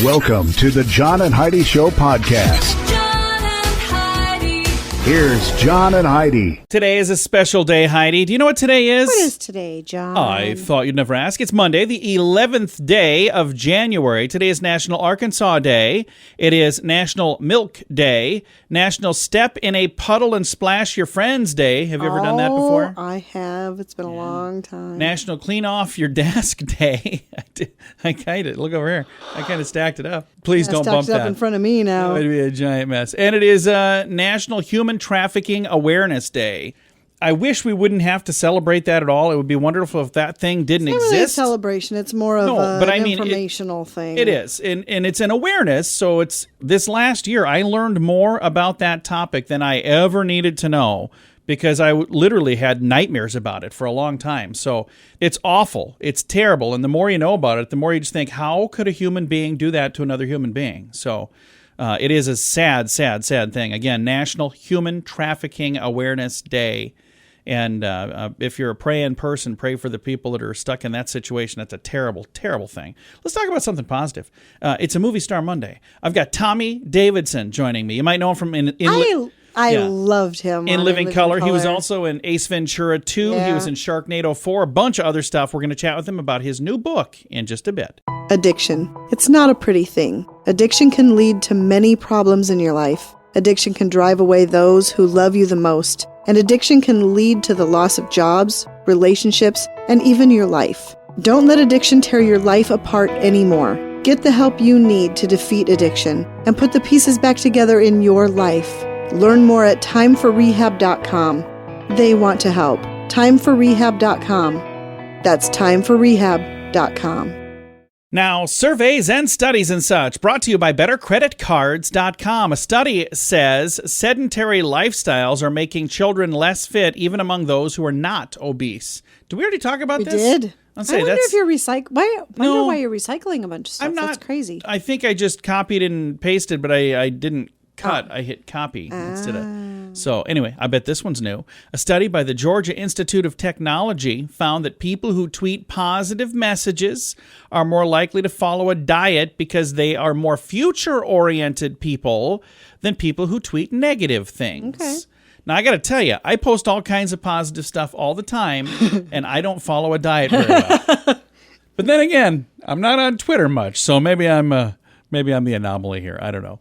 Welcome to the John and Heidi Show podcast. John and Heidi. Here's John and Heidi. Today is a special day, Heidi. Do you know what today is? What is today, John? I thought you'd never ask. It's Monday, the 11th day of January. Today is National Arkansas Day. It is National Milk Day. National Step in a Puddle and Splash Your Friends Day. Have you ever done that before? I have. It's been a long time. National Clean Off Your Desk Day. I kind of, look over here. I kind of stacked it up. Please don't bump it up that. in front of me now. That would be a giant mess. And it is National Human Trafficking Awareness Day. I wish we wouldn't have to celebrate that at all. It would be wonderful if that thing didn't It's not exist. really a celebration. It's more of an informational thing. It is. And it's an awareness. So it's this last year, I learned more about that topic than I ever needed to know because I literally had nightmares about it for a long time. So it's awful. It's terrible. And the more you know about it, the more you just think, how could a human being do that to another human being? So it is a sad, sad, sad thing. Again, National Human Trafficking Awareness Day. And if you're a praying person, pray for the people that are stuck in that situation. That's a terrible, terrible thing. Let's talk about something positive. It's a Movie Star Monday. I've got Tommy Davidson joining me. You might know him from I loved him in on Living Color. He was Color. also in Ace Ventura 2. Yeah. He was in Sharknado 4, a bunch of other stuff. We're going to chat with him about his new book in just a bit. Addiction. It's not a pretty thing. Addiction can lead to many problems in your life. Addiction can drive away those who love you the most. And addiction can lead to the loss of jobs, relationships, and even your life. Don't let addiction tear your life apart anymore. Get the help you need to defeat addiction and put the pieces back together in your life. Learn more at timeforrehab.com. They want to help. Timeforrehab.com. That's timeforrehab.com. Now, surveys and studies and such, brought to you by BetterCreditCards.com. A study says sedentary lifestyles are making children less fit, even among those who are not obese. Did we already talk about We this? did. I wonder that's, if you're recycling. I No. wonder why you're recycling a bunch of stuff. I'm not. That's crazy. I think I just copied and pasted, but I didn't cut. I hit copy instead of. So anyway, I bet this one's new. A study by the Georgia Institute of Technology found that people who tweet positive messages are more likely to follow a diet because they are more future-oriented people than people who tweet negative things. Okay. Now, I got to tell you, I post all kinds of positive stuff all the time, and I don't follow a diet very well. But then again, I'm not on Twitter much, so maybe I'm the anomaly here. I don't know.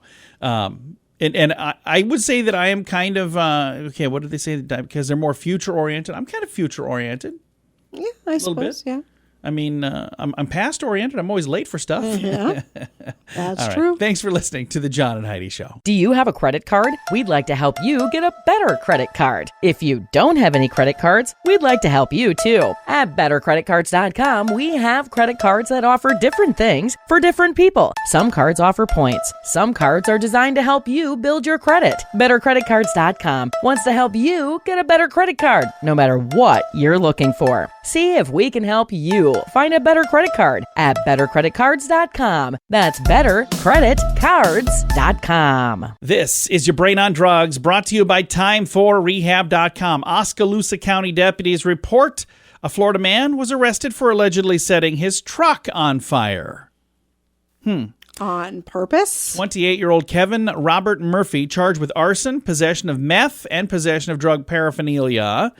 And I would say that I am kind of, okay, what did they say? Because they're more future-oriented. I'm kind of future-oriented. Yeah, I suppose. bit. Yeah. I mean, I'm past-oriented. I'm always late for stuff. Yeah. That's All right. true. Thanks for listening to the John and Heidi Show. Do you have a credit card? We'd like to help you get a better credit card. If you don't have any credit cards, we'd like to help you too. At BetterCreditCards.com, we have credit cards that offer different things for different people. Some cards offer points. Some cards are designed to help you build your credit. BetterCreditCards.com wants to help you get a better credit card, no matter what you're looking for. See if we can help you find a better credit card at BetterCreditCards.com. That's BetterCreditCards.com. This is your Brain on Drugs, brought to you by TimeForRehab.com. Oskaloosa County deputies report a Florida man was arrested for allegedly setting his truck on fire. On purpose? 28-year-old Kevin Robert Murphy, charged with arson, possession of meth, and possession of drug paraphernalia.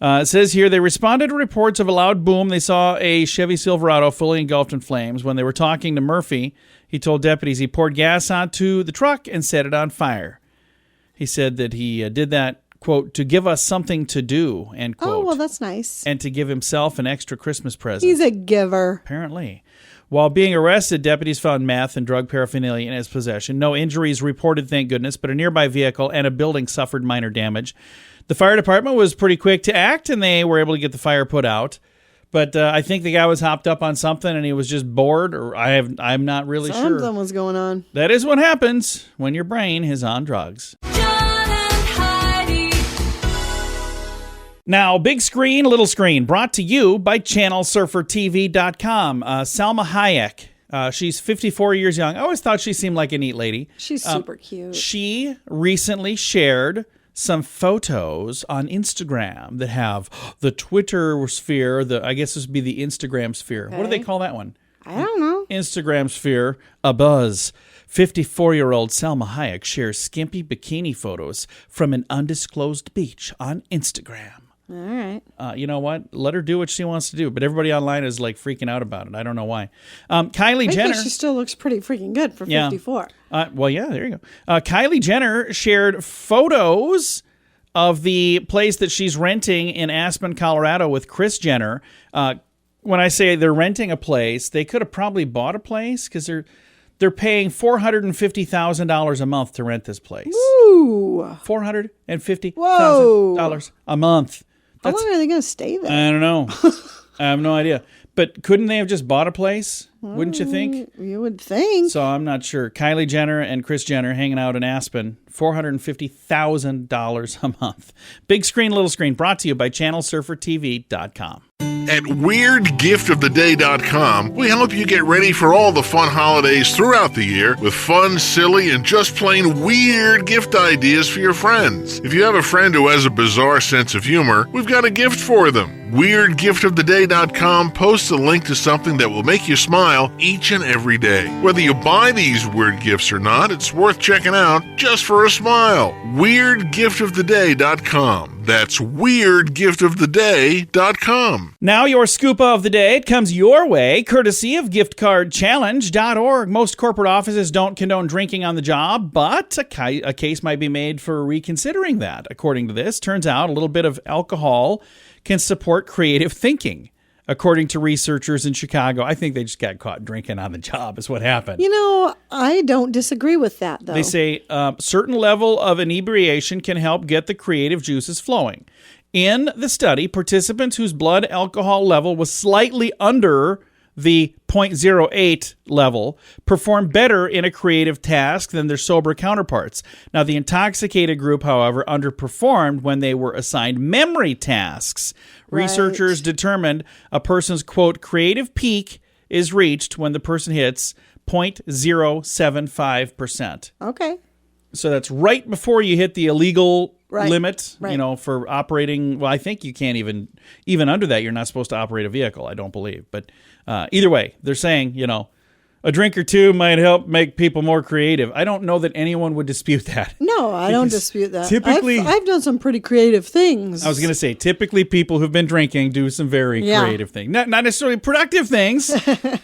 It says here, they responded to reports of a loud boom. They saw a Chevy Silverado fully engulfed in flames. When they were talking to Murphy, he told deputies he poured gas onto the truck and set it on fire. He said that he did that, quote, to give us something to do, end quote. Oh, well, that's nice. And to give himself an extra Christmas present. He's a giver. Apparently. While being arrested, deputies found meth and drug paraphernalia in his possession. No injuries reported, thank goodness, but a nearby vehicle and a building suffered minor damage. The fire department was pretty quick to act, and they were able to get the fire put out. But I think the guy was hopped up on something, and he was just bored, or I'm not really sure. Something was going on. That is what happens when your brain is on drugs. John and Heidi. Now, big screen, little screen, brought to you by ChannelSurferTV.com. Salma Hayek. She's 54 years young. I always thought she seemed like a neat lady. She's super cute. She recently shared some photos on Instagram that have the Twitter sphere, I guess this would be the Instagram sphere. What do they call that one? I don't know. Instagram sphere abuzz. 54-year-old Salma Hayek shares skimpy bikini photos from an undisclosed beach on Instagram. All right. You know what? Let her do what she wants to do. But everybody online is like freaking out about it. I don't know why. Kylie I Jenner. think she still looks pretty freaking good for Yeah. 54. Well, yeah, there you go. Kylie Jenner shared photos of the place that she's renting in Aspen, Colorado with Kris Jenner. When I say they're renting a place, they could have probably bought a place because they're paying $450,000 a month to rent this place. Ooh. $450,000 a month. How long are they going to stay there? I don't know. I have no idea. But couldn't they have just bought a place? Wouldn't you think? You would think. So I'm not sure. Kylie Jenner and Kris Jenner hanging out in Aspen. $450,000 a month. Big screen, little screen. Brought to you by ChannelSurferTV.com. At WeirdGiftOfTheDay.com, we help you get ready for all the fun holidays throughout the year with fun, silly, and just plain weird gift ideas for your friends. If you have a friend who has a bizarre sense of humor, we've got a gift for them. WeirdGiftOfTheDay.com posts a link to something that will make you smile each and every day. Whether you buy these weird gifts or not, it's worth checking out just for a smile. WeirdGiftOfTheDay.com. That's WeirdGiftOfTheDay.com. Now your scoop of the day. It comes your way, courtesy of giftcardchallenge.org. Most corporate offices don't condone drinking on the job, but a case might be made for reconsidering that. According to this, turns out a little bit of alcohol can support creative thinking. According to researchers in Chicago, I think they just got caught drinking on the job is what happened. You know, I don't disagree with that, though. They say certain level of inebriation can help get the creative juices flowing. In the study, participants whose blood alcohol level was slightly under the 0.08 level performed better in a creative task than their sober counterparts. Now, the intoxicated group, however, underperformed when they were assigned memory tasks. Right. Researchers determined a person's, quote, creative peak is reached when the person hits 0.075%. Okay. So that's right before you hit the illegal limit, Right. you know, for operating. Well, I think you can't even under that, you're not supposed to operate a vehicle, I don't believe. But either way, they're saying, you know, a drink or two might help make people more creative. I don't know that anyone would dispute that. No, I don't dispute that. Typically, I've done some pretty creative things. I was going to say, typically people who've been drinking do some very creative things. Not necessarily productive things,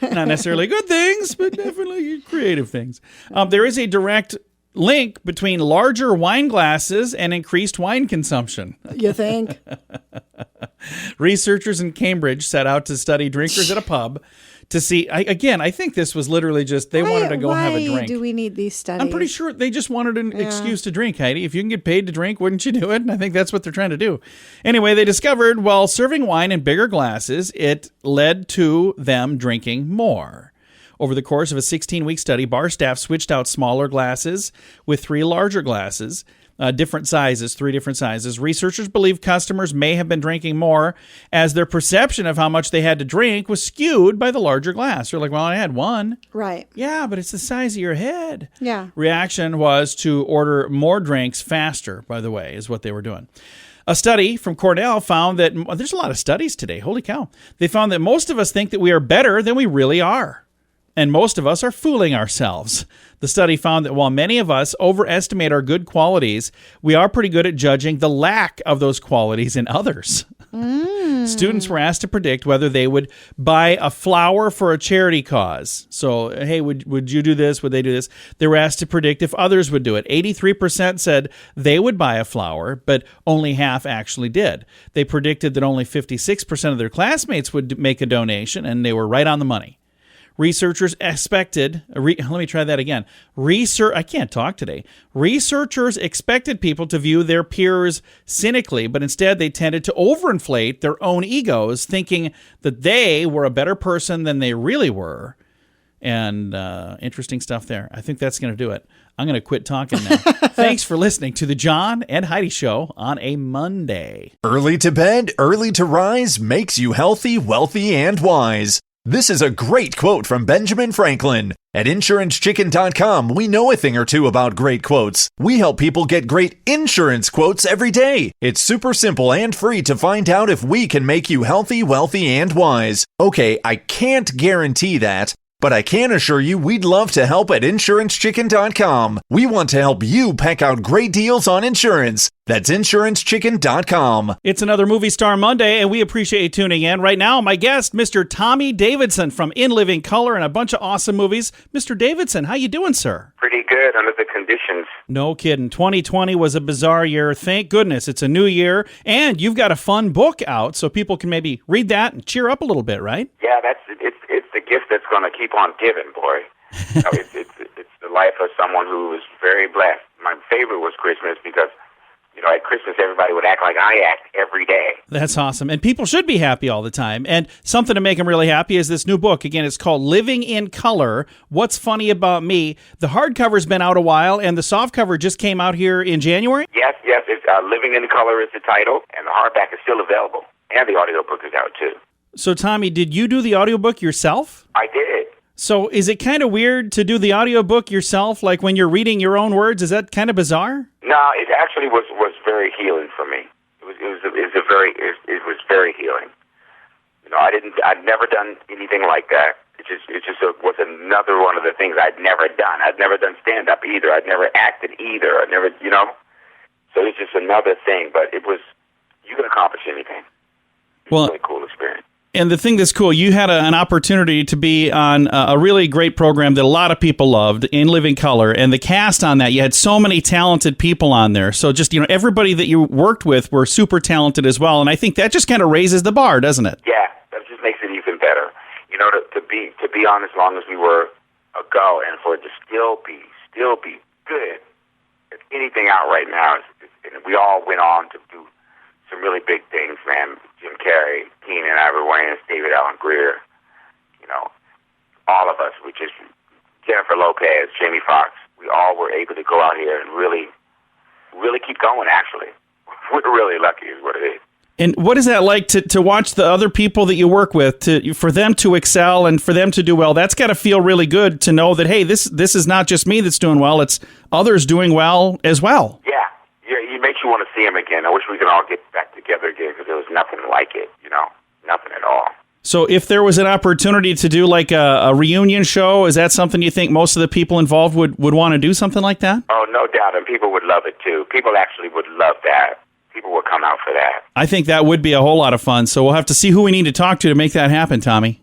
not necessarily good things, but definitely creative things. There is a direct link between larger wine glasses and increased wine consumption. You think? Researchers in Cambridge set out to study drinkers at a pub to see. I think this was literally just they wanted to go have a drink. Why do we need these studies? I'm pretty sure they just wanted an excuse to drink, Heidi. If you can get paid to drink, wouldn't you do it? And I think that's what they're trying to do. Anyway, they discovered while serving wine in bigger glasses, it led to them drinking more. Over the course of a 16-week study, bar staff switched out smaller glasses with 3 larger glasses, three different sizes. Researchers believe customers may have been drinking more as their perception of how much they had to drink was skewed by the larger glass. They're like, well, I had one. Right. Yeah, but it's the size of your head. Yeah. Reaction was to order more drinks faster, by the way, is what they were doing. A study from Cornell found that, there's a lot of studies today, holy cow. They found that most of us think that we are better than we really are. And most of us are fooling ourselves. The study found that while many of us overestimate our good qualities, we are pretty good at judging the lack of those qualities in others. Students were asked to predict whether they would buy a flower for a charity cause. So, hey, would you do this? Would they do this? They were asked to predict if others would do it. 83% said they would buy a flower, but only half actually did. They predicted that only 56% of their classmates would make a donation, and they were right on the money. Researchers expected, let me try that again. I can't talk today. Researchers expected people to view their peers cynically, but instead they tended to overinflate their own egos, thinking that they were a better person than they really were. And interesting stuff there. I think that's going to do it. I'm going to quit talking now. Thanks for listening to the John and Heidi Show on a Monday. Early to bed, early to rise makes you healthy, wealthy, and wise. This is a great quote from Benjamin Franklin. At InsuranceChicken.com, we know a thing or two about great quotes. We help people get great insurance quotes every day. It's super simple and free to find out if we can make you healthy, wealthy, and wise. Okay, I can't guarantee that, but I can assure you we'd love to help at InsuranceChicken.com. We want to help you peck out great deals on insurance. That's InsuranceChicken.com. It's another Movie Star Monday, and we appreciate you tuning in. Right now, my guest, Mr. Tommy Davidson from In Living Color and a bunch of awesome movies. Mr. Davidson, how you doing, sir? Pretty good under the conditions. No kidding. 2020 was a bizarre year. Thank goodness it's a new year, and you've got a fun book out, so people can maybe read that and cheer up a little bit, right? Yeah, it's the gift that's going to keep on giving, boy. You know, it's the life of someone who is very blessed. My favorite was Christmas because, you know, at Christmas everybody would act like I act every day. That's awesome. And people should be happy all the time. And something to make them really happy is this new book. Again, it's called Living in Color, What's Funny About Me. The hardcover's been out a while, and the softcover just came out here in January? Yes. It's Living in Color is the title, and the hardback is still available. And the audiobook is out, too. So, Tommy, did you do the audiobook yourself? I did. So is it kind of weird to do the audiobook yourself, like when you're reading your own words? Is that kind of bizarre? No, it actually was very healing for me. It was very healing. You know, I'd never done anything like that. It just was another one of the things I'd never done. I'd never done stand up either. I'd never acted either. I'd never, you know. So it's just another thing. But you can accomplish anything. It's a really cool experience. And the thing that's cool, you had an opportunity to be on a really great program that a lot of people loved, In Living Color, and the cast on that, you had so many talented people on there. So just, you know, everybody that you worked with were super talented as well, and I think that just kind of raises the bar, doesn't it? Yeah, that just makes it even better. You know, to be on as long as we were ago, and for it to still be good. If anything out right now, and we all went on to do some really big things, man. Jim Carrey, Keenan Ivory Wayans, David Allen Greer, you know, all of us, Jennifer Lopez, Jamie Foxx, we all were able to go out here and really, really keep going, actually. We're really lucky is what it is. And what is that like to watch the other people that you work with, for them to excel and for them to do well? That's got to feel really good to know that, hey, this is not just me that's doing well, it's others doing well as well. Yeah. It makes you want to see him again. I wish we could all get back together again because there was nothing like it, you know, nothing at all. So if there was an opportunity to do like a reunion show, is that something you think most of the people involved would want to do something like that? Oh, no doubt, and people would love it too. People actually would love that. People would come out for that. I think that would be a whole lot of fun, so we'll have to see who we need to talk to make that happen, Tommy.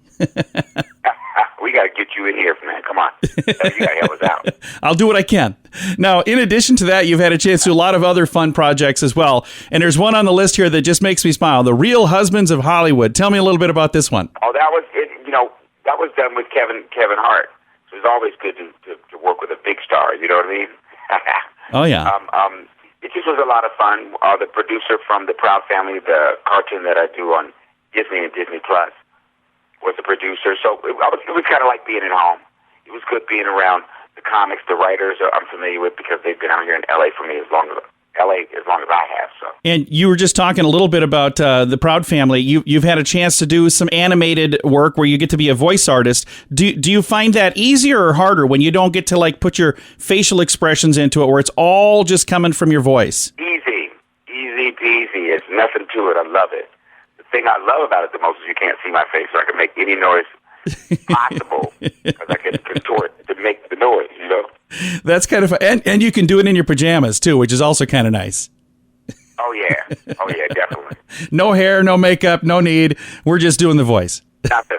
We got to get you in here, man. Come on. You got to help us out. I'll do what I can. Now, in addition to that, you've had a chance to do a lot of other fun projects as well. And there's one on the list here that just makes me smile, The Real Husbands of Hollywood. Tell me a little bit about this one. Oh, that was it. You know, that was done with Kevin Hart. So it's always good to work with a big star. You know what I mean? Oh, yeah. It just was a lot of fun. The producer from The Proud Family, the cartoon that I do on Disney and Disney Plus, was the producer. So it was kind of like being at home. It was good being around the comics, the writers I'm familiar with because they've been out here in L.A. for me as long as I have. So. And you were just talking a little bit about the Proud Family. You've had a chance to do some animated work where you get to be a voice artist. Do you find that easier or harder when you don't get to like put your facial expressions into it, where it's all just coming from your voice? Easy peasy. It's nothing to it. I love it. The thing I love about it the most is you can't see my face, so I can make any noise possible because I can contort to make the noise, you know? That's kind of fun. And you can do it in your pajamas, too, which is also kind of nice. Oh, yeah, definitely. No hair, no makeup, no need. We're just doing the voice. Nothing.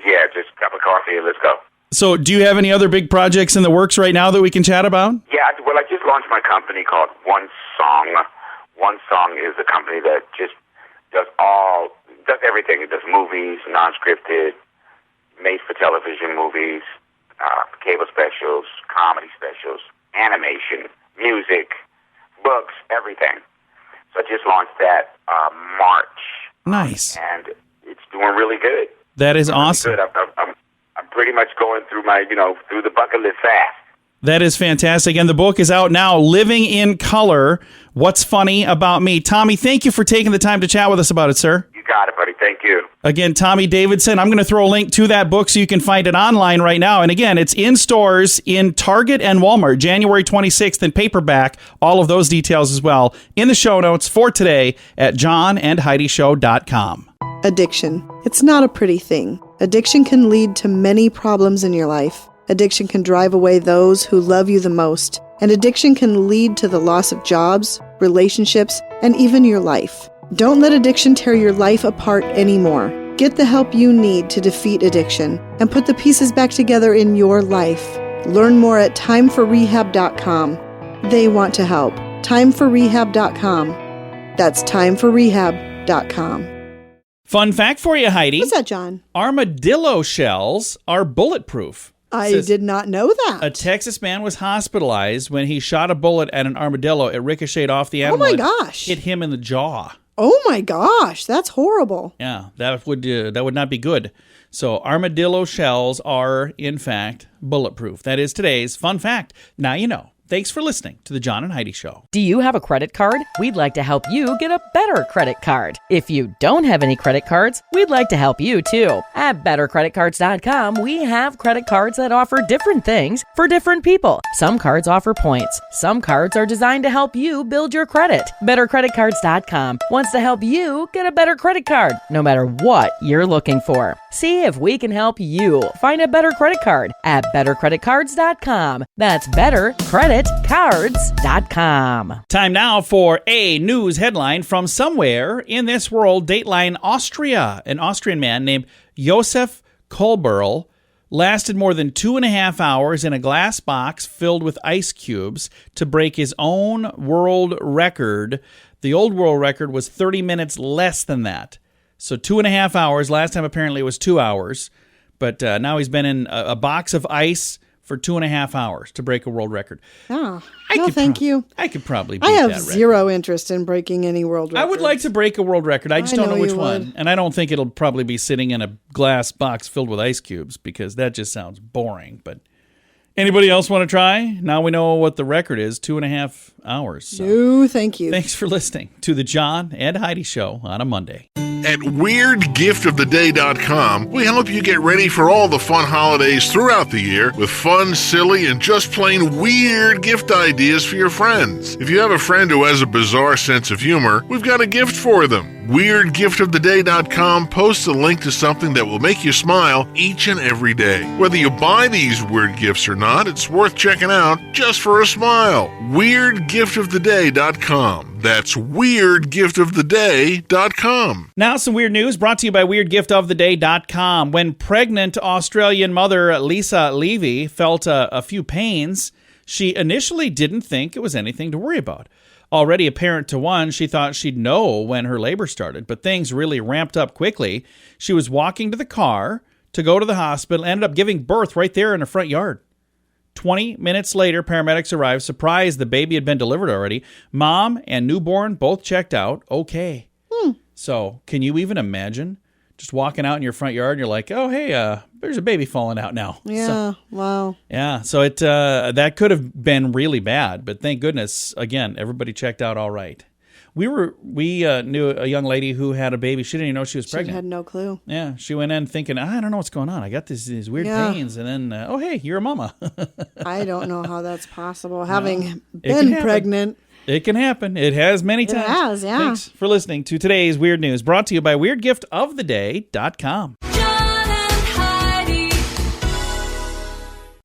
Yeah, just a cup of coffee and let's go. So do you have any other big projects in the works right now that we can chat about? Yeah, well, I just launched my company called One Song. One Song is a company that just does everything. It does movies, non-scripted, made-for-television movies, cable specials, comedy specials, animation, music, books, everything. So I just launched that March. Nice. And it's doing really good. That is awesome. Really good. I'm pretty much going through through the bucket list fast. That is fantastic. And the book is out now, Living in Color, What's Funny About Me. Tommy, thank you for taking the time to chat with us about it, sir. You got it, buddy. Thank you. Again, Tommy Davidson. I'm going to throw a link to that book so you can find it online right now. And again, it's in stores in Target and Walmart, January 26th, in paperback. All of those details as well in the show notes for today at johnandheidishow.com. Addiction. It's not a pretty thing. Addiction can lead to many problems in your life. Addiction can drive away those who love you the most. And addiction can lead to the loss of jobs, relationships, and even your life. Don't let addiction tear your life apart anymore. Get the help you need to defeat addiction and put the pieces back together in your life. Learn more at timeforrehab.com. They want to help. Timeforrehab.com. That's timeforrehab.com. Fun fact for you, Heidi. What's that, John? Armadillo shells are bulletproof. I did not know that. A Texas man was hospitalized when he shot a bullet at an armadillo. It ricocheted off the animal. Oh my and gosh. hit him in the jaw. Oh my gosh, that's horrible. Yeah, that would not be good. So armadillo shells are, in fact, bulletproof. That is today's fun fact. Now you know. Thanks for listening to The John and Heidi Show. Do you have a credit card? We'd like to help you get a better credit card. If you don't have any credit cards, we'd like to help you too. At bettercreditcards.com, we have credit cards that offer different things for different people. Some cards offer points. Some cards are designed to help you build your credit. Bettercreditcards.com wants to help you get a better credit card, no matter what you're looking for. See if we can help you find a better credit card at bettercreditcards.com. That's bettercreditcards.com. Time now for a news headline from somewhere in this world. Dateline Austria. An Austrian man named Josef Kolberl lasted more than 2.5 hours in a glass box filled with ice cubes to break his own world record. The old world record was 30 minutes less than that. So 2.5 hours. Last time apparently it was 2 hours. But now he's been in a box of ice for 2.5 hours to break a world record. Oh, no, thank you. I could probably beat I have that record. zero interest in breaking any world record. I would like to break a world record. I just don't know which one. And I don't think it'll probably be sitting in a glass box filled with ice cubes because that just sounds boring. But anybody else want to try? Now we know what the record is, 2.5 hours. So. No, thank you. Thanks for listening to The John and Heidi Show on a Monday. At WeirdGiftOfTheDay.com, we help you get ready for all the fun holidays throughout the year with fun, silly, and just plain weird gift ideas for your friends. If you have a friend who has a bizarre sense of humor, we've got a gift for them. WeirdGiftOfTheDay.com posts a link to something that will make you smile each and every day. Whether you buy these weird gifts or not, it's worth checking out just for a smile. WeirdGiftOfTheDay.com. That's WeirdGiftOfTheDay.com. Now some weird news brought to you by WeirdGiftOfTheDay.com. When pregnant Australian mother Lisa Levy felt a few pains, she initially didn't think it was anything to worry about. Already a parent to one, she thought she'd know when her labor started, but things really ramped up quickly. She was walking to the car to go to the hospital, ended up giving birth right there in her front yard. 20 minutes later, paramedics arrived, surprised the baby had been delivered already. Mom and newborn both checked out okay. So, can you even imagine just walking out in your front yard and you're like, oh, hey, there's a baby falling out now. Yeah, wow. Yeah, so it that could have been really bad, but thank goodness, again, everybody checked out all right. We knew a young lady who had a baby. She didn't even know she was pregnant. She had no clue. Yeah, she went in thinking, I don't know what's going on. I got these weird pains, and then, oh, hey, you're a mama. I don't know how that's possible, having been pregnant. It can happen. It has many times. It has, yeah. Thanks for listening to today's Weird News, brought to you by WeirdGiftOfTheDay.com. John and Heidi.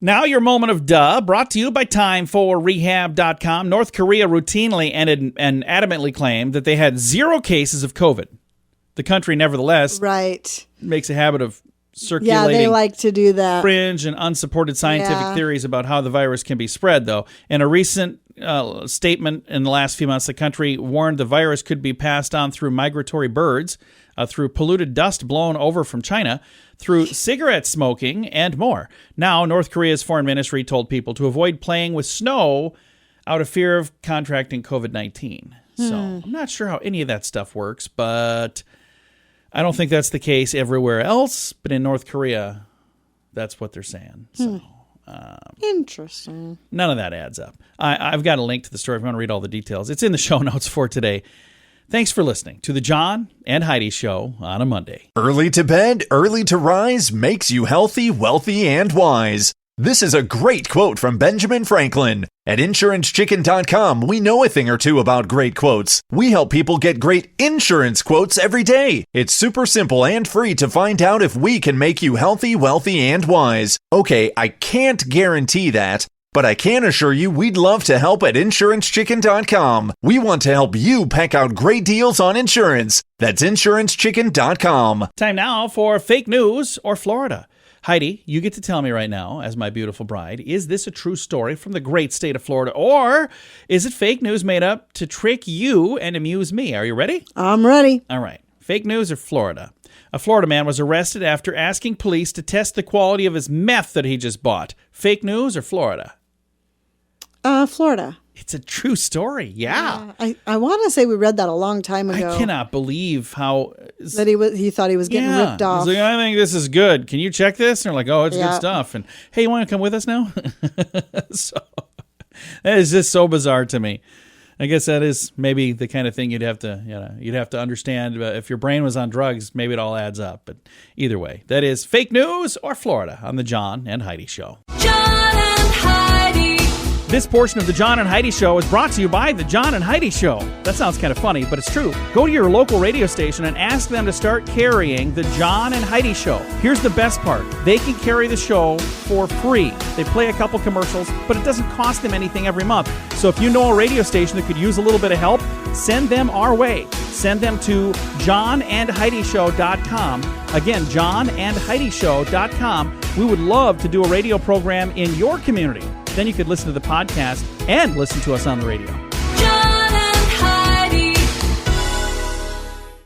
Now your moment of duh, brought to you by timeforrehab.com. North Korea routinely and adamantly claimed that they had 0 cases of COVID. The country, nevertheless, makes a habit of circulating. Yeah, they like to do that. Fringe and unsupported scientific theories about how the virus can be spread, though. In a recent statement in the last few months, the country warned the virus could be passed on through migratory birds, through polluted dust blown over from China, through cigarette smoking, and more. Now, North Korea's foreign ministry told people to avoid playing with snow out of fear of contracting COVID-19. So I'm not sure how any of that stuff works, but I don't think that's the case everywhere else. But in North Korea, that's what they're saying. So interesting. None of that adds up. I've got a link to the story if you want to read all the details. It's in the show notes for today. Thanks for listening to The John and Heidi Show on a Monday. Early to bed, early to rise makes you healthy, wealthy, and wise. This is a great quote from Benjamin Franklin. At InsuranceChicken.com, we know a thing or two about great quotes. We help people get great insurance quotes every day. It's super simple and free to find out if we can make you healthy, wealthy, and wise. Okay, I can't guarantee that, but I can assure you we'd love to help at InsuranceChicken.com. We want to help you peck out great deals on insurance. That's InsuranceChicken.com. Time now for fake news or Florida. Heidi, you get to tell me right now, as my beautiful bride, is this a true story from the great state of Florida, or is it fake news made up to trick you and amuse me? Are you ready? I'm ready. All right. Fake news or Florida? A Florida man was arrested after asking police to test the quality of his meth that he just bought. Fake news or Florida? Florida. It's a true story. Yeah. I want to say we read that a long time ago. I cannot believe how that he thought he was getting ripped off. He's like, I think this is good. Can you check this? And they're like, oh, it's good stuff. And hey, you want to come with us now? So that is just so bizarre to me. I guess that is maybe the kind of thing you'd have to understand. If your brain was on drugs, maybe it all adds up. But either way, that is fake news or Florida on the John and Heidi Show. John and Heidi. This portion of the John and Heidi Show is brought to you by the John and Heidi Show. That sounds kind of funny, but it's true. Go to your local radio station and ask them to start carrying the John and Heidi Show. Here's the best part. They can carry the show for free. They play a couple commercials, but it doesn't cost them anything every month. So if you know a radio station that could use a little bit of help, send them our way. Send them to johnandheidishow.com. Again, johnandheidishow.com. We would love to do a radio program in your community. Then you could listen to the podcast and listen to us on the radio. John and Heidi.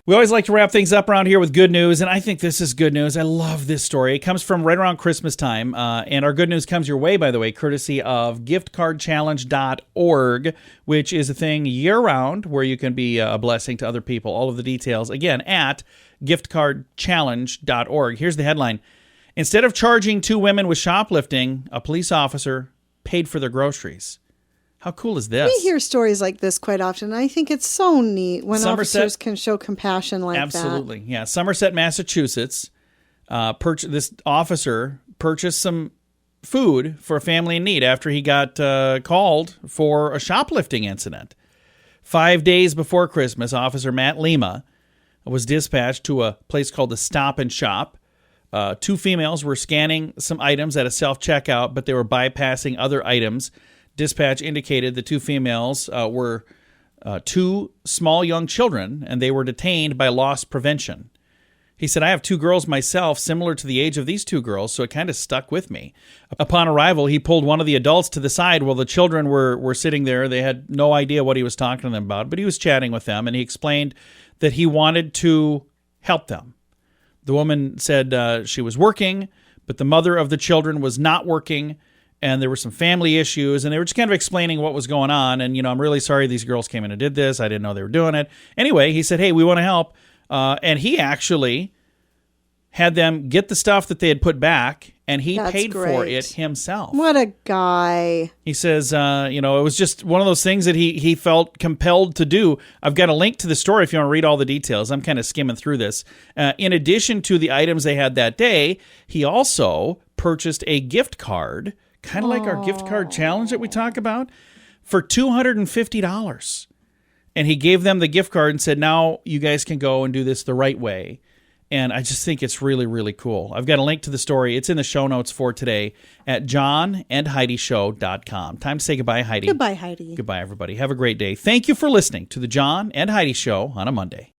We always like to wrap things up around here with good news, and I think this is good news. I love this story. It comes from right around Christmas time, and our good news comes your way, by the way, courtesy of giftcardchallenge.org, which is a thing year-round where you can be a blessing to other people. All of the details, again, at giftcardchallenge.org. Here's the headline. Instead of charging two women with shoplifting, a police officer paid for their groceries. How cool is this? We hear stories like this quite often. I think it's so neat when officers can show compassion like that. Absolutely, yeah. Somerset, Massachusetts, this officer purchased some food for a family in need after he got called for a shoplifting incident. 5 days before Christmas, Officer Matt Lima was dispatched to a place called the Stop and Shop. Two females were scanning some items at a self-checkout, but they were bypassing other items. Dispatch indicated the two females were two small young children, and they were detained by loss prevention. He said, I have two girls myself, similar to the age of these two girls, so it kind of stuck with me. Upon arrival, he pulled one of the adults to the side while the children were sitting there. They had no idea what he was talking to them about, but he was chatting with them, and he explained that he wanted to help them. The woman said she was working, but the mother of the children was not working, and there were some family issues, and they were just kind of explaining what was going on. And, I'm really sorry these girls came in and did this. I didn't know they were doing it. Anyway, he said, hey, we want to help. And he actually had them get the stuff that they had put back, and he paid for it himself. What a guy. He says, it was just one of those things that he felt compelled to do. I've got a link to the story if you want to read all the details. I'm kind of skimming through this. In addition to the items they had that day, he also purchased a gift card, kind of like our gift card challenge that we talk about, for $250. And he gave them the gift card and said, now you guys can go and do this the right way. And I just think it's really, really cool. I've got a link to the story. It's in the show notes for today at johnandheidishow.com. Time to say goodbye, Heidi. Goodbye, Heidi. Goodbye, everybody. Have a great day. Thank you for listening to the John and Heidi Show on a Monday.